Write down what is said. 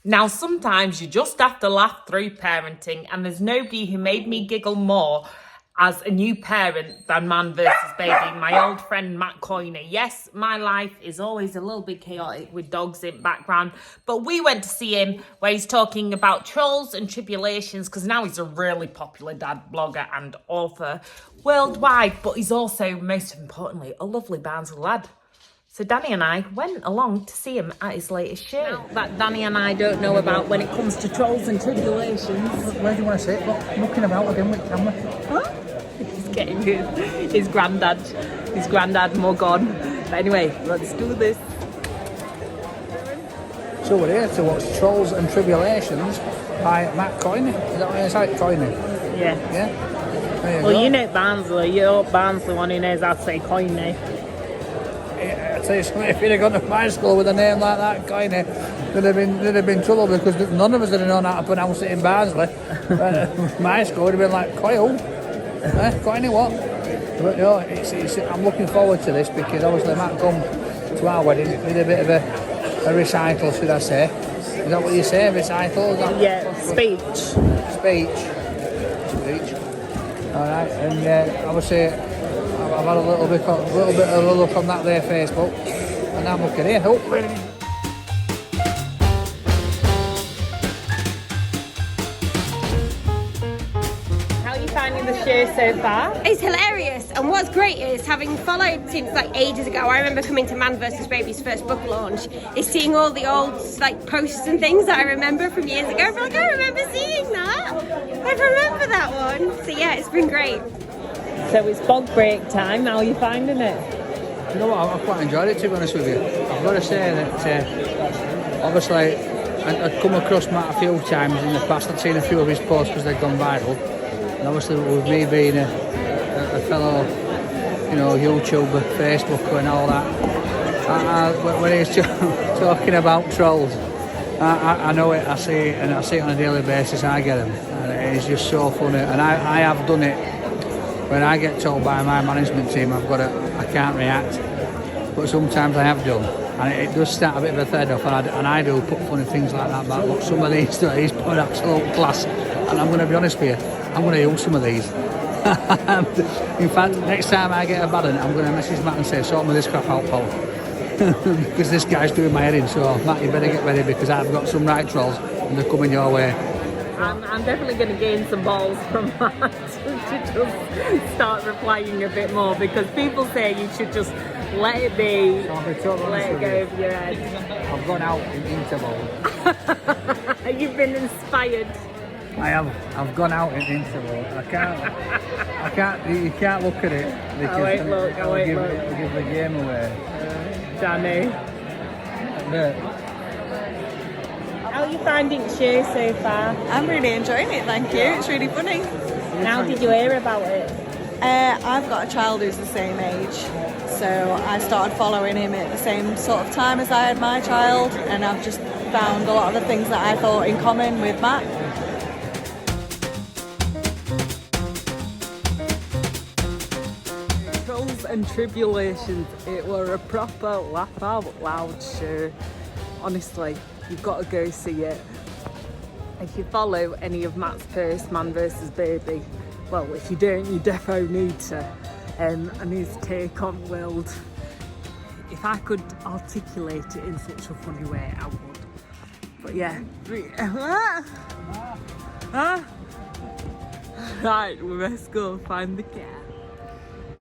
Now, sometimes you just have to laugh through parenting, and there's nobody who made me giggle more as a new parent than Man versus Baby, my old friend Matt Coyne. Yes, my life is always a little bit chaotic with dogs in background, but we went to see him where he's talking about trolls and tribulations, because now he's a really popular dad blogger and author worldwide, but he's also, most importantly, a lovely Barnsley lad. So Danny and I went along to see him at his latest show. Now that Danny and I don't know about when it comes to trolls and tribulations. Where do you want to sit? Look, looking about again with camera. Huh? He's getting his granddad mug on. But anyway, let's do this. So we're here to watch Trolls and Tribulations by Matt Coyne. Is that what you say? Coyne? Yeah. Yeah? There you well, go. you know Barnsley. You're Barnsley one who knows how to say Coyne. I tell you something, if you'd have gone to my school with a name like that, Coyne, there'd have been trouble, because none of us would have known how to pronounce it in Barnsley. My school would have been like, Coyle. Coyne what? But no, I'm looking forward to this, because obviously Matt come to our wedding, did a bit of a recital, should I say. Is that what you say, recital? Yeah, speech. Alright, and obviously I've had a little bit of a look on that there Facebook, and I'm looking here. Oh. How are you finding the show so far? It's hilarious, and what's great is, having followed since like ages ago, I remember coming to Man vs Baby's first book launch, is seeing all the old like posts and things that I remember from years ago. I'm like, I remember seeing that. I remember that one. So yeah, it's been great. So it's bog break time. How are you finding it? You know what, I've quite enjoyed it, to be honest with you. I've got to say that obviously I'd come across Matt a few times in the past. I'd seen a few of his posts because they'd gone viral, and obviously with me being a fellow, you know, YouTuber, Facebooker and all that, when he's talking about trolls, I know it, I see it, and I see it on a daily basis. I get them, and it's just so funny, and I have done it. When I get told by my management team I can't react, but sometimes I have done, and it does start a bit of a thread off, and I do put funny things like that back. Look, some of these he's put absolute class, and I'm going to be honest with you, I'm going to use some of these. In fact, next time I get a bad one, I'm going to message Matt and say, sort me this crap out, Paul. Because this guy's doing my head in, so Matt, you better get ready, because I've got some right trolls and they're coming your way. I'm definitely going to gain some balls from that to just start replying a bit more, because people say you should just let it be, let it go over your head. I've gone out in interval. You've been inspired. I have. I've gone out in interval. I can't. You can't look at it because I won't look. It'll give the game away. Danny. But, how are you finding the show so far? I'm really enjoying it, thank you. It's really funny. And how did you hear about it? I've got a child who's the same age, so I started following him at the same sort of time as I had my child, and I've just found a lot of the things that I thought in common with Matt. Trolls and Tribulations. It were a proper laugh out loud show. Honestly, you've got to go see it. If you follow any of Matt's posts, Man vs Baby, well, if you don't, you defo need to. And his take on the world. If I could articulate it in such a funny way, I would. But yeah. Right, we must go find the cat.